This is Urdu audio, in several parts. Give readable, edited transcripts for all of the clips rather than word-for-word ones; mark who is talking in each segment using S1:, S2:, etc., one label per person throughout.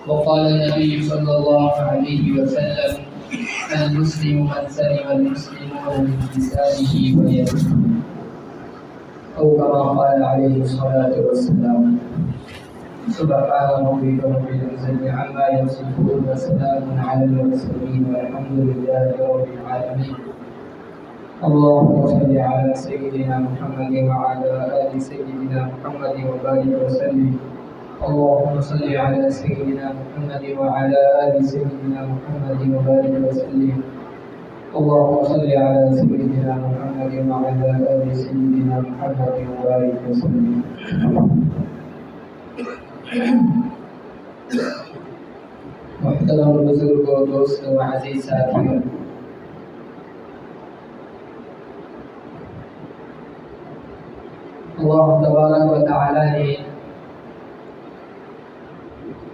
S1: وقال النبي صلى الله عليه وسلم المسلم من سلم المسلمون من لسانه ويده، أو كما قال عليه الصلاة والسلام. سبحان ربك رب العزة عما يصفون وسلام على المرسلين والحمد لله رب العالمين. اللهم صل على سيدنا محمد وعلى آل سيدنا محمد وبارك وسلم. اللهم صل على سيدنا محمد وعلى آل سيدنا محمد وبارك وسلم. اللهم صل على سيدنا محمد وعلى آل سيدنا محمد وبارك وسلم. محترم بزرگوں، دوستوں، عزیز ساتھیوں، اللہ تبارک و تعالی نے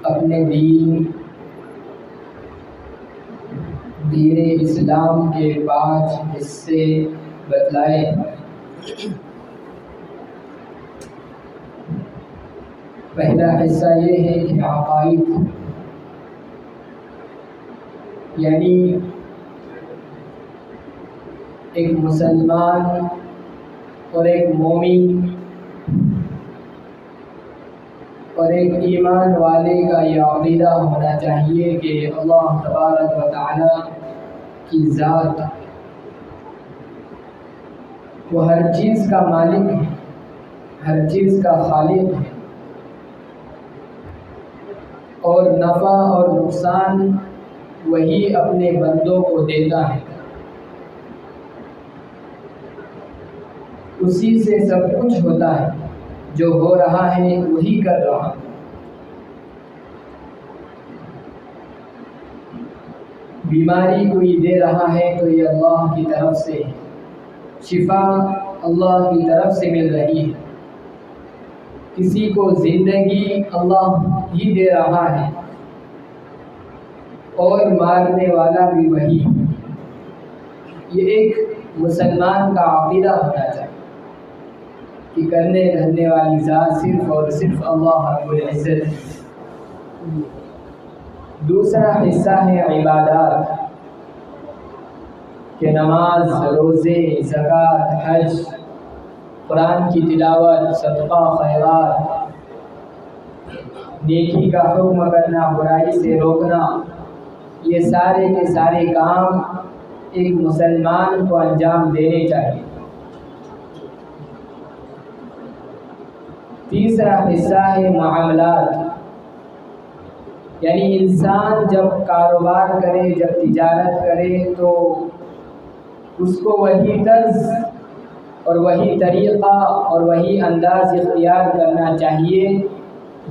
S1: اپنے دین اسلام کے 5 حصے بتلائے. پہلا حصہ یہ ہے کہ عقائد، یعنی ایک مسلمان اور ایک مومن اور ایک ایمان والے کا یہ عقیدہ ہونا چاہیے کہ اللہ تبارک و تعالی کی ذات وہ ہر چیز کا مالک ہے، ہر چیز کا خالق ہے، اور نفع اور نقصان وہی اپنے بندوں کو دیتا ہے. اسی سے سب کچھ ہوتا ہے، جو ہو رہا ہے وہی کر رہا ہے. بیماری کوئی دے رہا ہے تو یہ اللہ کی طرف سے ہے، شفا اللہ کی طرف سے مل رہی ہے. کسی کو زندگی اللہ ہی دے رہا ہے، اور مارنے والا بھی وہی. یہ ایک مسلمان کا عقیدہ ہونا چاہیے کہ کرنے دھرنے والی ذات صرف اور صرف اللہ رب العزت ہے. دوسرا حصہ ہے عبادات، کہ نماز، روزے، زکوٰۃ، حج، قرآن کی تلاوت، صدقہ، خیرات، نیکی کا حکم کرنا، برائی سے روکنا. یہ سارے کے سارے کام ایک مسلمان کو انجام دینے چاہیے. تیسرا حصہ ہے معاملات، یعنی انسان جب کاروبار کرے، جب تجارت کرے تو اس کو وہی طرز اور وہی طریقہ اور وہی انداز اختیار کرنا چاہیے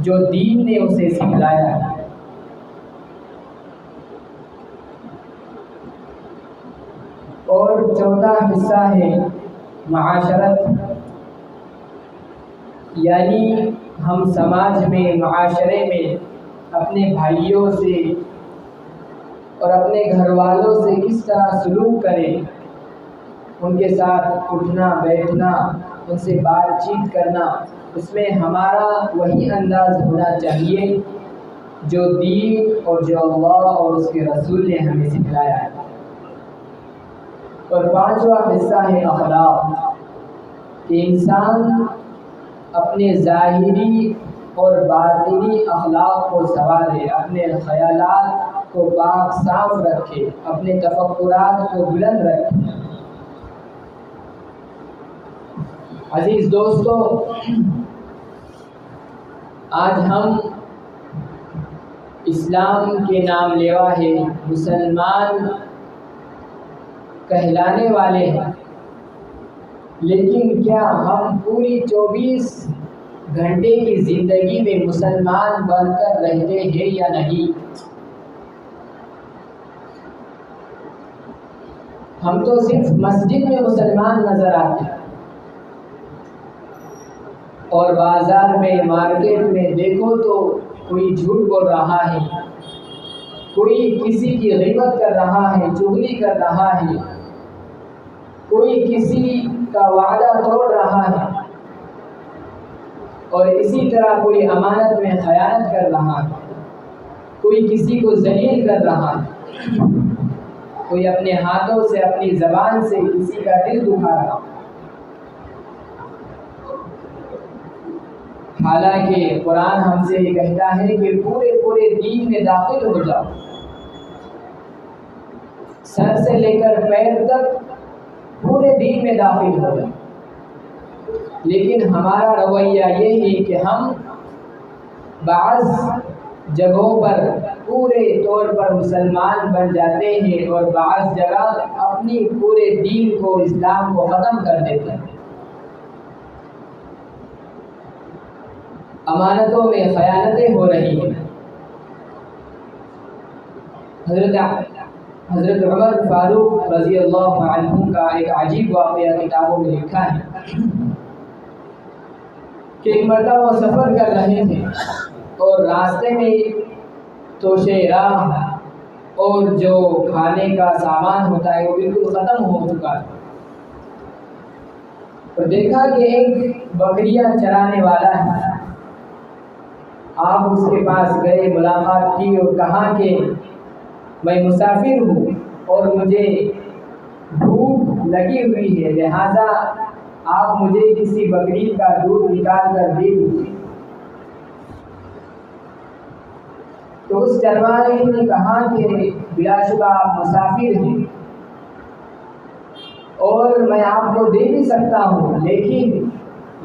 S1: جو دین نے اسے سکھلایا ہے. اور چوتھا حصہ ہے معاشرت، یعنی ہم سماج میں، معاشرے میں اپنے بھائیوں سے اور اپنے گھر والوں سے کس طرح سلوک کریں. ان کے ساتھ اٹھنا بیٹھنا، ان سے بات چیت کرنا، اس میں ہمارا وہی انداز ہونا چاہیے جو دین اور جو اللہ اور اس کے رسول نے ہمیں سکھلایا ہے. اور پانچواں حصہ ہے اخلاق، کہ انسان اپنے ظاہری اور باطنی اخلاق کو سنوارے، اپنے خیالات کو پاک صاف رکھے، اپنے تفکرات کو بلند رکھے. عزیز دوستو، آج ہم اسلام کے نام لیوا ہے، مسلمان کہلانے والے ہیں، لیکن کیا ہم پوری 24 گھنٹے کی زندگی میں مسلمان بن کر رہتے ہیں یا نہیں؟ ہم تو صرف مسجد میں مسلمان نظر آتے ہیں، اور بازار میں، مارکیٹ میں دیکھو تو کوئی جھوٹ بول رہا ہے، کوئی کسی کی غیبت کر رہا ہے، چغلی کر رہا ہے، کوئی کسی کا وعدہ توڑ رہا ہے، اور اسی طرح کوئی امانت میں خیانت کر رہا ہے. کوئی کسی کو ذلیل کر رہا ہے، کوئی اپنے ہاتھوں سے اپنی زبان سے کسی کا دل دکھا رہا ہے۔ حالانکہ قرآن ہم سے یہ کہتا ہے کہ پورے دین میں داخل ہو جاؤ، سر سے لے کر پیر تک پورے دین میں داخل ہو جاؤ۔ لیکن ہمارا رویہ یہ ہے کہ ہم بعض جگہوں پر پورے طور پر مسلمان بن جاتے ہیں اور بعض جگہ اپنی پورے دین کو، اسلام کو ختم کر دیتے ہیں۔ امانتوں میں خیانتیں ہو رہی ہیں۔ حضرت عمر فاروق رضی اللہ عنہ کا ایک عجیب واقعہ کتابوں میں لکھا ہے کہ ایک مرتبہ وہ سفر کر رہے تھے اور راستے میں توشے راہ اور جو کھانے کا سامان ہوتا ہے وہ بالکل ختم ہو چکا تھا، اور دیکھا کہ ایک بکریاں چرانے والا ہے۔ آپ اس کے پاس گئے، ملاقات کی اور کہا کہ میں مسافر ہوں اور مجھے بھوک لگی ہوئی ہے، لہذا آپ مجھے کسی بکری کا دودھ نکال کر دے دیجیے۔ تو اس چرواہے نے کہا کہ بلا شبہ آپ مسافر ہیں اور میں آپ کو دے بھی سکتا ہوں، لیکن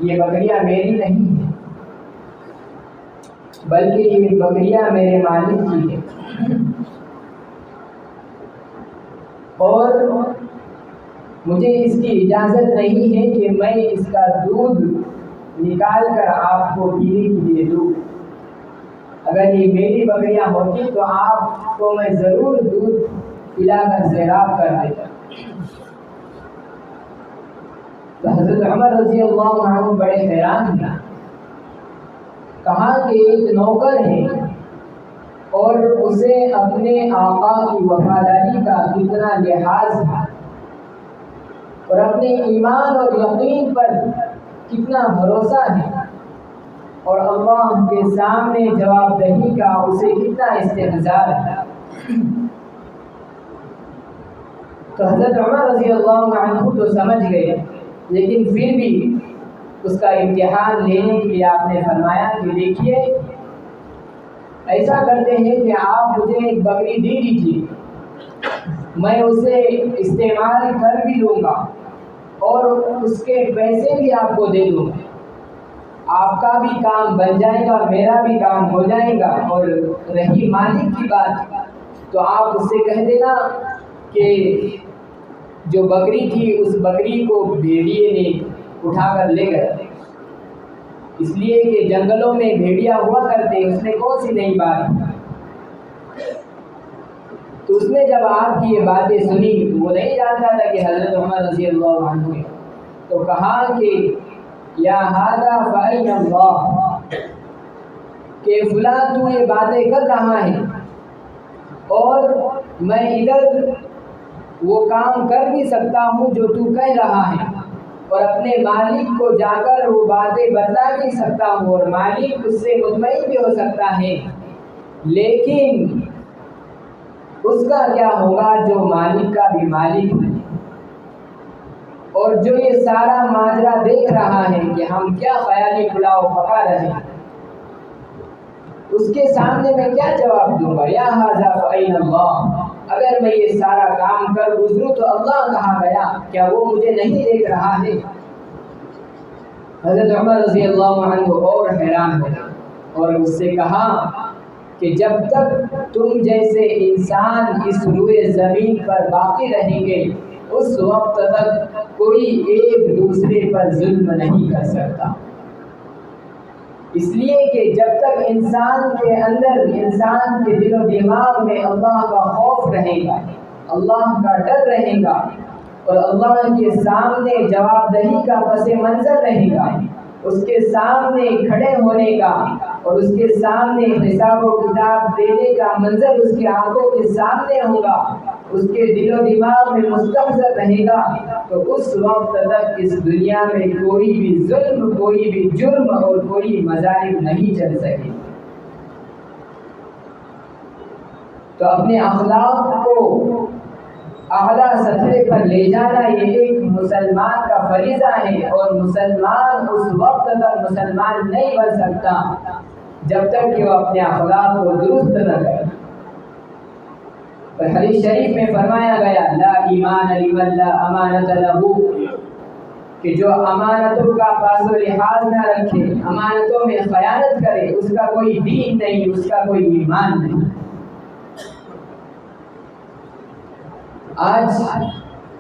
S1: یہ بکریاں میری نہیں ہیں بلکہ یہ بکریاں میرے مالک کی ہیں، اور مجھے اس کی اجازت نہیں ہے کہ میں اس کا دودھ نکال کر آپ کو پینے کے لیے دوں۔ اگر یہ میری بکریاں ہوتی تو آپ کو میں ضرور دودھ پلا کر سیراب کر دیتا۔ تو حضرت عمر رضی اللہ عنہ بڑے حیران ہیں، کہا کہ ایک نوکر ہے اور اسے اپنے آقا کی وفاداری کا کتنا لحاظ ہے اور اپنے ایمان اور یقین پر کتنا بھروسہ ہے، اور اللہ کے سامنے جواب دہی کا اسے کتنا استحضار ہے۔ تو حضرت عمر رضی اللہ عنہ تو سمجھ گئے، لیکن پھر بھی اس کا امتحان لینے کے لیے آپ نے فرمایا کہ دیکھیے، ایسا کرتے ہیں کہ آپ مجھے ایک بکری دے دیجیے، میں اسے استعمال کر بھی لوں گا اور اس کے پیسے بھی آپ کو دے دوں گا، آپ کا بھی کام بن جائے گا، میرا بھی کام ہو جائے گا۔ اور رہی مالک کی بات، تو آپ اس سے کہہ دینا کہ جو بکری تھی اس بکری کو بھیڑیے نے اٹھا کر لے گئے، اس لیے کہ جنگلوں میں بھیڑیا ہوا کرتے، اس نے کون سی نئی بات۔ تو اس نے جب آپ کی یہ باتیں سنی، وہ نہیں جانتا تھا کہ حضرت عمر رضی اللہ عنہ، تو کہا کہ یا ھذا فأین اللہ، کہ فلاں تو یہ باتیں کر رہا ہے اور میں ادھر وہ کام کر بھی سکتا ہوں جو تو کہہ رہا ہے، اور اپنے مالک کو جا کر وہ باتیں بتلا بھی سکتا ہوں، اور مالک اس سے مطمئن بھی ہو سکتا ہے، لیکن اس کا کیا ہوگا جو مالک کا بھی مالک ہے، اور جو یہ سارا ماجرا دیکھ رہا ہے کہ ہم کیا خیالی پلاؤ پکا رہے ہیں، اس کے سامنے میں کیا جواب دوں گا؟ یا ھذا فأین اللہ، اگر میں یہ سارا کام کر گزروں تو اللہ کہاں گیا؟ کیا وہ مجھے نہیں دیکھ رہا ہے؟ حضرت عمر رضی اللہ عنہ اور حیران ہو اور اس سے کہا کہ جب تک تم جیسے انسان اس روئے زمین پر باقی رہیں گے، اس وقت تک کوئی ایک دوسرے پر ظلم نہیں کر سکتا، اس لیے کہ جب تک انسان کے اندر، انسان کے دل و دماغ میں اللہ کا خوف رہے گا، اللہ کا ڈر رہے گا، اور اللہ کے سامنے جواب دہی کا پس منظر رہے گا، اس کے سامنے کھڑے ہونے کا اور اس کے سامنے حساب و کتاب دینے کا منظر اس کی آنکھوں کے سامنے ہوگا، اس کے دل و دماغ میں مستحضر رہے گا، تو اس وقت تک اس دنیا میں کوئی بھی ظلم، کوئی بھی جرم اور کوئی مظالم نہیں چل سکے۔ تو اپنے اخلاق کو اعلیٰ سطح پر لے جانا یہ ایک مسلمان کا فریضہ ہے، اور مسلمان اس وقت تک مسلمان نہیں بن سکتا جب تک کہ وہ اپنے اخلاق کو درست نہ کرے۔ اور حدیث شریف میں فرمایا گیا لا ایمان لمن لا امانت لہ، کہ جو امانتوں کا پاس و لحاظ نہ رکھے، امانتوں میں خیانت کرے، اس کا کوئی دین نہیں، اس کا کوئی ایمان نہیں۔ آج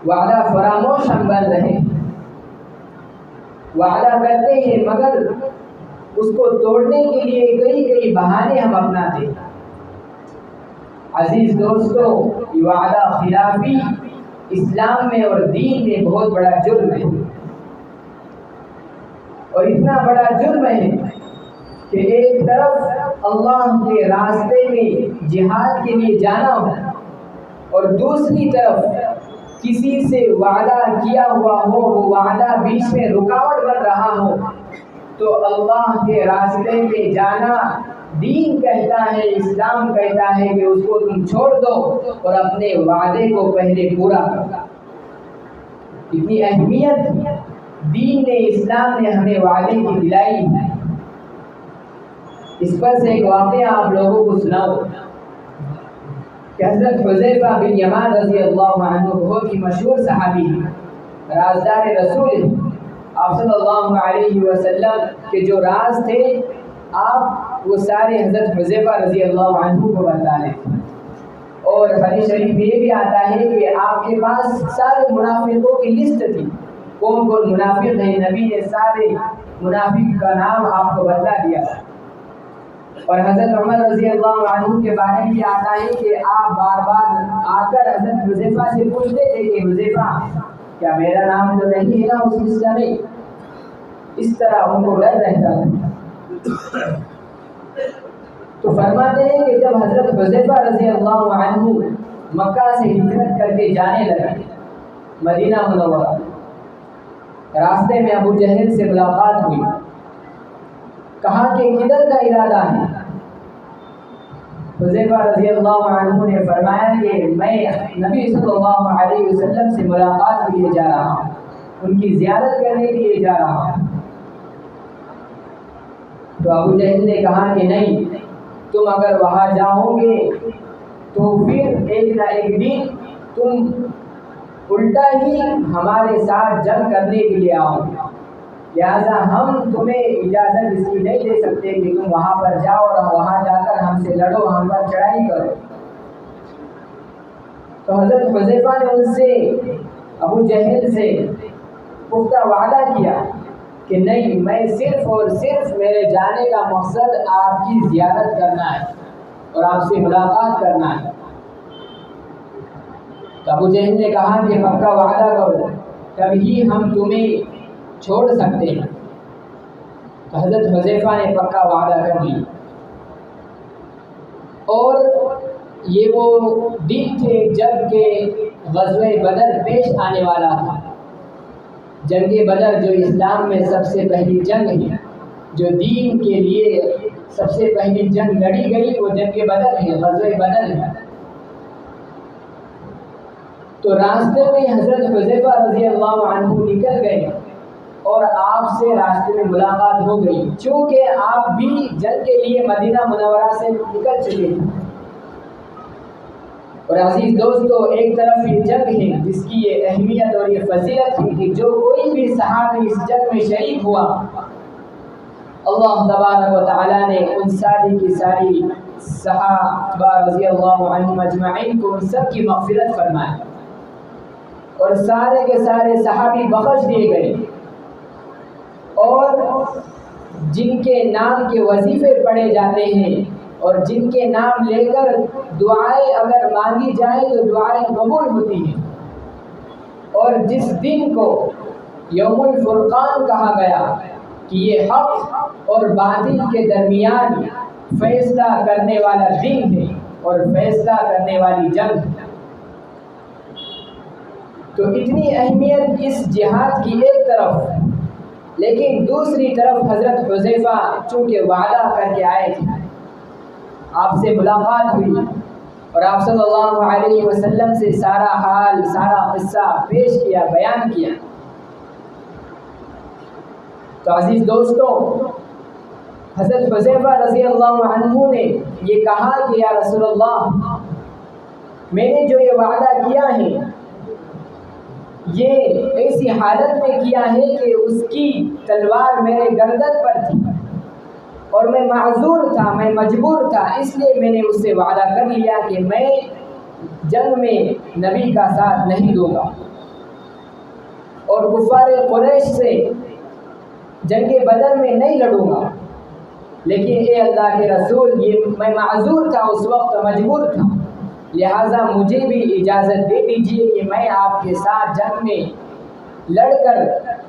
S1: وعدہ فراموش ہم بن رہے، وعدہ کرتے ہیں مگر اس کو توڑنے کے لیے کئی بہانے ہم اپناتے ہیں۔ عزیز دوستو، یہ وعدہ خلافی اسلام میں اور دین میں بہت بڑا جرم ہے، اور اتنا بڑا جرم ہے کہ ایک طرف اللہ کے راستے میں جہاد کے لیے جانا ہو، اور دوسری طرف کسی سے وعدہ کیا ہوا ہو، وہ وعدہ بیچ میں رکاوٹ بن رہا ہو، تو اللہ کے راستے میں جانا دین کہتا ہے، اسلام کہتا ہے کہ اس کو تم چھوڑ دو اور اپنے وعدے کو پہلے پورا کرو۔ اتنی اہمیت دین نے، اسلام نے ہمیں وعدے کی دلائی ہے۔ اس پر سے ایک واقعہ آپ لوگوں کو سناؤ کہ حضرت حذیفہ بن یمان رضی اللہ عنہ بہت ہی مشہور صحابی ہیں، رازدار رسول ہیں۔ آپ صلی اللہ علیہ وسلم کے جو راز تھے آپ وہ سارے حضرت حذیفہ رضی اللہ عنہ کو بتا رہے تھے، اور حدیث شریف میں یہ بھی آتا ہے کہ آپ کے پاس سارے منافقوں کی لسٹ تھی، کون کون منافق ہیں، نبی نے سارے منافق کا نام آپ کو بتا دیا۔ اور حضرت عمر رضی اللہ عنہ کے بارے میں آتا ہے کہ آپ بار بار آ کر حضرت حذیفہ سے پوچھتے تھے کہ حذیفہ کیا میرا نام تو نہیں ہے نا اس لسٹ میں؟ اس طرح ان کو ڈر رہتا تھا۔ تو فرماتے ہیں کہ جب حضرت حذیفہ رضی اللہ عنہ مکہ سے ہجرت کر کے جانے لگے مدینہ منورہ، راستے میں ابو جہل سے ملاقات ہوئی، کہا کہ کدھر کا ارادہ ہے؟ حذیفہ رضی اللہ عنہ نے فرمایا کہ میں نبی صلی اللہ علیہ وسلم سے ملاقات کے لیے جا رہا ہوں، ان کی زیارت کرنے کے لیے جا رہا ہوں۔ تو ابو جہل نے کہا کہ نہیں، تم اگر وہاں جاؤ گے تو پھر ایک نہ ایک دن تم الٹا ہی ہمارے ساتھ جنگ کرنے کے لیے آؤ گے، لہٰذا ہم تمہیں اجازت اس کی نہیں دے سکتے کہ تم وہاں پر جاؤ اور وہاں جا کر ہم سے لڑو، ہم پر چڑھائی کرو۔ تو حضرت حذیفہ نے ان سے، ابو جہل سے پختہ وعدہ کیا کہ نہیں، میں صرف اور صرف میرے جانے کا مقصد آپ کی زیارت کرنا ہے اور آپ سے ملاقات کرنا ہے۔ تو ابو جہل نے کہا کہ پکا وعدہ کرو تبھی ہم تمہیں چھوڑ سکتے ہیں۔ تو حضرت حذیفہ نے پکا وعدہ کر لیا، اور یہ وہ دن تھے جب کہ غزوہ بدر پیش آنے والا تھا۔ جنگ بدر جو اسلام میں سب سے پہلی جنگ ہے، جو دین کے لیے سب سے پہلی جنگ لڑی گئی، وہ جنگ بدر ہے، غزوہ بدر ہے۔ تو راستے میں حضرت حذیفہ رضی اللہ عنہ نکل گئے اور آپ سے راستے میں ملاقات ہو گئی، چونکہ آپ بھی جنگ کے لیے مدینہ منورہ سے نکل چکے تھے۔ اور عزیز دوستو، ایک طرف یہ جنگ ہے جس کی یہ اہمیت اور یہ فضیلت ہے کہ جو کوئی بھی صحابی اس جنگ میں شریک ہوا، اللہ تبارک و تعالیٰ نے ان ساری کی ساری صحابہ رضی اللہ عنہم اجمعین کو ان سب کی مغفرت فرمائے، اور سارے کے سارے صحابی بخش دیے گئے، اور جن کے نام کے وظیفے پڑھے جاتے ہیں اور جن کے نام لے کر دعائیں اگر مانگی جائیں تو دعائیں قبول ہوتی ہیں، اور جس دن کو یوم الفرقان کہا گیا کہ یہ حق اور باطل کے درمیان فیصلہ کرنے والا دن ہے اور فیصلہ کرنے والی جنگ ہے۔ تو اتنی اہمیت اس جہاد کی ایک طرف، لیکن دوسری طرف حضرت حذیفہ چونکہ وعدہ کر کے آئے تھے، آپ سے ملاقات ہوئی، اور آپ صلی اللہ علیہ وسلم سے سارا حال، سارا قصہ پیش کیا، بیان کیا۔ تو عزیز دوستو، حضرت حذیفہ رضی اللہ عنہ نے یہ کہا کہ یا رسول اللہ، میں نے جو یہ وعدہ کیا ہے یہ ایسی حالت میں کیا ہے کہ اس کی تلوار میرے گردن پر تھی اور میں معذور تھا، میں مجبور تھا، اس لیے میں نے اس سے وعدہ کر لیا کہ میں جنگ میں نبی کا ساتھ نہیں دوں گا اور کفار قریش سے جنگ بدر میں نہیں لڑوں گا۔ لیکن اے اللہ کے رسول، یہ میں معذور تھا، اس وقت مجبور تھا، لہٰذا مجھے بھی اجازت دے دیجیے کہ میں آپ کے ساتھ جنگ میں لڑ کر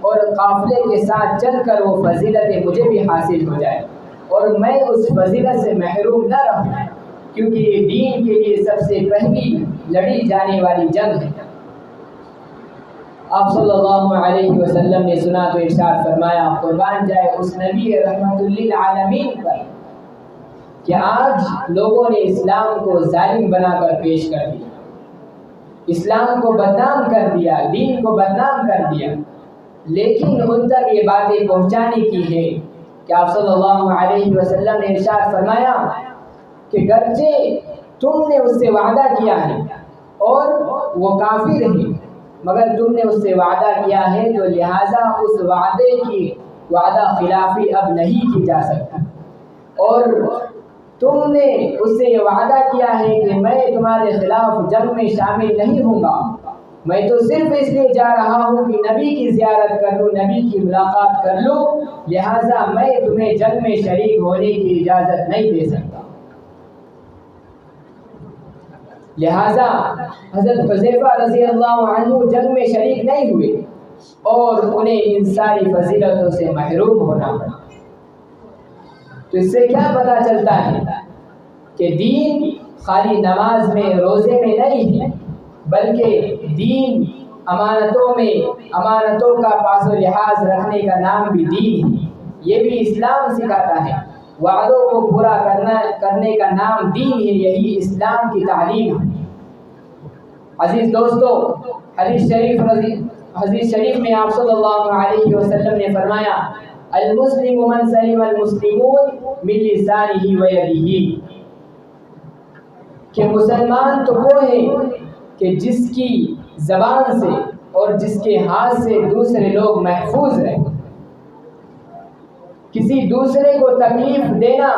S1: اور قافلے کے ساتھ چل کر وہ فضیلت مجھے بھی حاصل ہو جائے اور میں اس فضیلت سے محروم نہ رہوں، کیونکہ یہ دین کے لیے سب سے پہلی لڑی جانے والی جنگ ہے۔ آپ صلی اللہ علیہ وسلم نے سنا تو ارشاد فرمایا، قربان جائے اس نبی رحمت للعالمین پر کہ آج لوگوں نے اسلام کو ظالم بنا کر پیش کر دیا، اسلام کو بدنام کر دیا، دین کو بدنام کر دیا، لیکن ان تک یہ باتیں پہنچانے کی ہے کہ آپ صلی اللہ علیہ وسلم نے ارشاد فرمایا کہ گرچہ تم نے اس سے وعدہ کیا ہے اور وہ کافر ہے، مگر تم نے اس سے وعدہ کیا ہے تو لہٰذا اس وعدے کی وعدہ خلافی اب نہیں کی جا سکتی، اور تم نے اس سے یہ وعدہ کیا ہے کہ میں تمہارے خلاف جنگ میں شامل نہیں ہوں گا، میں تو صرف اس لیے جا رہا ہوں کہ نبی کی زیارت کر لوں، نبی کی ملاقات کر لوں، لہٰذا میں تمہیں جنگ میں شریک ہونے کی اجازت نہیں دے سکتا۔ لہٰذا حضرت حذیفہ رضی اللہ عنہ جنگ میں شریک نہیں ہوئے اور انہیں ان ساری فضیلتوں سے محروم ہونا پڑا۔ تو اس سے کیا پتہ چلتا ہے کہ دین خالی نماز میں، روزے میں نہیں ہے، بلکہ دین امانتوں میں، امانتوں کا پاس و لحاظ رکھنے کا نام بھی دین ہے، یہ بھی اسلام سکھاتا ہے۔ وعدوں کو پورا کرنے کا نام دین ہے، یہی اسلام کی تعلیم ہے۔ عزیز دوستو، حدیث شریف میں آپ صلی اللہ علیہ وسلم نے فرمایا، المسلم من سلم المسلمون من لسانه ویدہ، کہ مسلمان تو وہ ہے کہ جس کی زبان سے اور جس کے ہاتھ سے دوسرے لوگ محفوظ رہیں۔ کسی دوسرے کو تکلیف دینا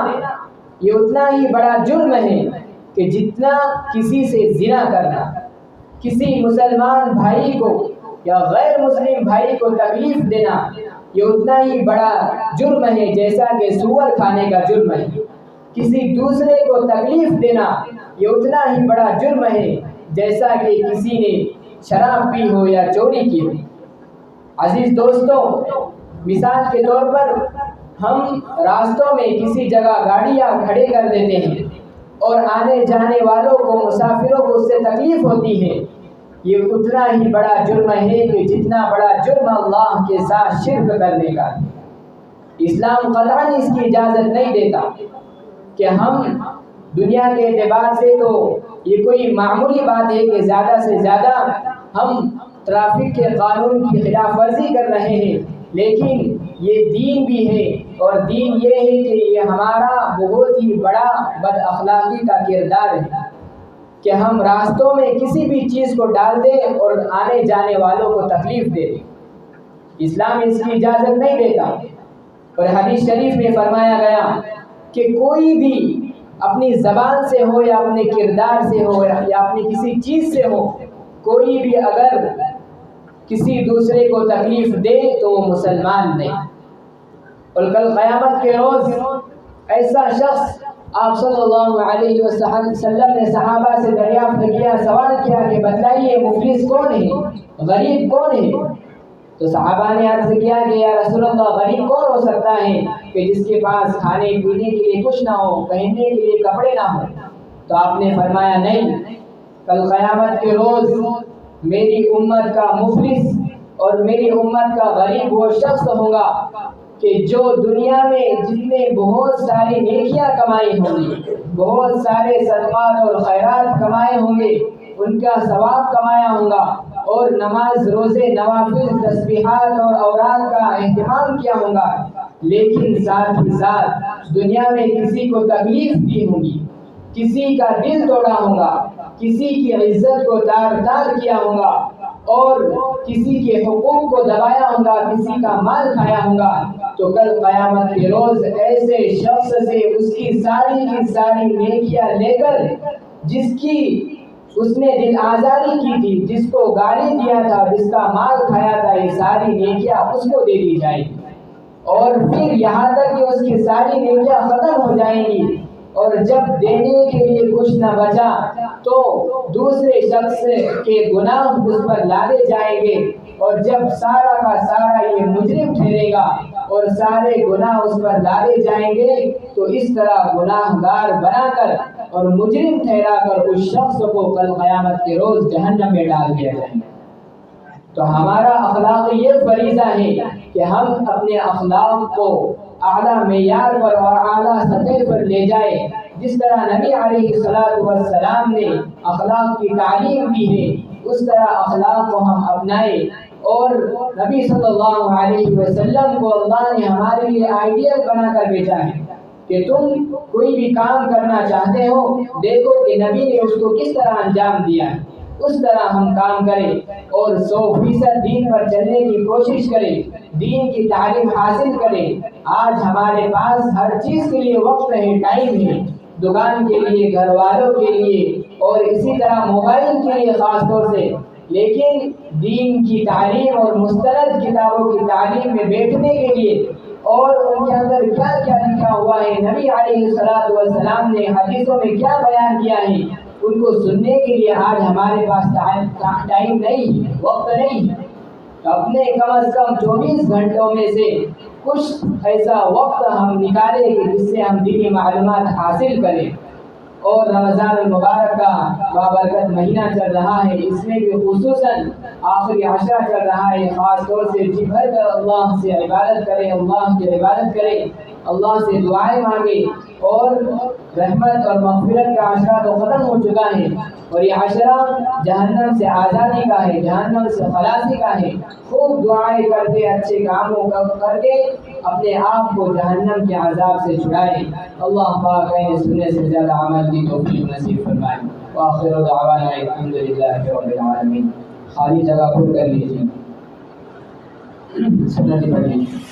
S1: یہ اتنا ہی بڑا جرم ہے کہ جتنا کسی سے زنا کرنا۔ کسی مسلمان بھائی کو یا غیر مسلم بھائی کو تکلیف دینا یہ اتنا ہی بڑا جرم ہے جیسا کہ سور کھانے کا جرم ہے۔ کسی دوسرے کو تکلیف دینا یہ اتنا ہی بڑا جرم ہے جیسا کہ کسی نے شراب پی ہو یا چوری کی ہو۔ عزیز دوستو، مثال کے طور پر ہم راستوں میں کسی جگہ گاڑیاں کھڑے کر دیتے ہیں اور آنے جانے والوں کو، مسافروں کو اس سے تکلیف ہوتی ہے، یہ اتنا ہی بڑا جرم ہے کہ جتنا بڑا جرم اللہ کے ساتھ شرک کرنے کا۔ اسلام قطعاً اس کی اجازت نہیں دیتا کہ ہم دنیا کے اعتبار سے تو یہ کوئی معمولی بات ہے کہ زیادہ سے زیادہ ہم ٹریفک کے قانون کی خلاف ورزی کر رہے ہیں، لیکن یہ دین بھی ہے، اور دین یہ ہے کہ یہ ہمارا بہت ہی بڑا بد اخلاقی کا کردار ہے کہ ہم راستوں میں کسی بھی چیز کو ڈال دیں اور آنے جانے والوں کو تکلیف دے دیں۔ اسلام اس کی اجازت نہیں دیتا، اور حدیث شریف میں فرمایا گیا کہ کوئی بھی اپنی زبان سے ہو یا اپنے کردار سے ہو یا اپنی کسی چیز سے ہو، کوئی بھی اگر کسی دوسرے کو تکلیف دے تو وہ مسلمان نہیں۔ اور کل قیامت کے روز ایسا شخص، آپ صلی اللہ علیہ وسلم نے صحابہ سے دریافت کیا، سوال کیا کہ بتلائیے مفلس کون ہے، غریب کون ہے؟ تو صحابہ نے عرض کیا کہ یا رسول اللہ، غریب کون ہو سکتا ہے کہ جس کے پاس کھانے پینے کے لیے کچھ نہ ہو، پہننے کے لیے کپڑے نہ ہو؟ تو آپ نے فرمایا نہیں، کل قیامت کے روز میری امت کا مفلس اور میری امت کا غریب وہ شخص ہوگا کہ جو دنیا میں جتنے بہت ساری نیکیاں کمائی ہوں گی، بہت سارے صدقات اور خیرات کمائے ہوں گے، ان کا ثواب کمایا ہوگا، اور نماز روزے نوافل تسبیحات اور اوراد کا اہتمام کیا ہوگا، لیکن ساتھ ہی ساتھ دنیا میں کسی کو تکلیف دی ہوگی، کسی کا دل توڑا ہوگا، کسی کی عزت کو تار کیا ہوگا، اور کسی کے حقوق کو دبایا ہوگا، کسی کا مال کھایا ہوگا، تو کل قیامت کے روز ایسے شخص سے اس کی ساری نیکیاں لے کر، جس کی اس نے دل آزاری کی تھی، جس کو گالی دیا تھا، جس کا مال کھایا تھا، یہ ساری نیکیاں اس کو دے دی جائیں گی، اور پھر یہاں تک کہ اس کی ساری نیکیاں ختم ہو جائیں گی، اور جب دینے کے لیے کچھ نہ بچا تو دوسرے شخص کے گناہ اس پر لادے جائیں گے، اور جب سارا کا سارا یہ مجرم ٹھہرے گا اور سارے گناہ اس پر لادے جائیں گے، تو اس طرح گناہ گار بنا کر اور مجرم ٹھہرا کر اس شخص کو کل قیامت کے روز جہنم میں ڈال دیا جائے گا۔ تو ہمارا اخلاق یہ فریضہ ہے کہ ہم اپنے اخلاق کو اعلیٰ معیار پر اور اعلیٰ سطح پر لے جائیں، جس طرح نبی علیہ الصلوۃ والسلام نے اخلاق کی تعلیم دی ہے، اس طرح اخلاق کو ہم اپنائیں، اور نبی صلی اللہ علیہ وسلم کو اللہ نے ہمارے لیے آئیڈیل بنا کر بھیجا ہے کہ تم کوئی بھی کام کرنا چاہتے ہو، دیکھو کہ نبی نے اس کو کس طرح انجام دیا ہے، اس طرح ہم کام کریں اور 100% دین پر چلنے کی کوشش کریں، دین کی تعلیم حاصل کریں۔ آج ہمارے پاس ہر چیز کے لیے وقت ہے، ٹائم ہے، دکان کے لیے، گھر والوں کے لیے، اور اسی طرح موبائل کے لیے خاص طور سے، لیکن دین کی تعلیم اور مستند کتابوں کی تعلیم میں بیٹھنے کے لیے اور ان کے اندر کیا کیا لکھا ہوا ہے، نبی علیہ الصلوۃ والسلام نے حدیثوں میں کیا بیان کیا ہے، ان کو سننے کے لیے آج ہمارے پاس ٹائم نہیں، وقت نہیں۔ اپنے کم از کم 24 گھنٹوں میں سے کچھ ایسا وقت ہم نکالیں کہ جس سے ہم دینی معلومات حاصل کریں۔ اور رمضان المبارک کا بابرکت مہینہ چل رہا ہے، اس میں بھی خصوصاً آخری عشرہ چل رہا ہے، خاص طور سے جی بھر کر اللہ سے عبادت کریں، اللہ کی عبادت کریں، اللہ سے دعائیں مانگیں، اور رحمت اور مغفرت کا عشرہ تو ختم ہو چکا ہے، اور یہ عشرہ جہنم سے آزادی کا ہے، جہنم سے خلاصی کا ہے۔ خوب دعائیں کرتے، اچھے کاموں کر کے اپنے آپ کو جہنم کے عذاب سے چھڑائیں۔ اللہ پاک ہے سننے سے زیادہ عمل کی توفیق نصیب فرمائے۔ وآخر دعوانا الحمد للہ رب العالمین۔ خالی جگہ پر کر لیجیے، سنت پڑھ لیجیے۔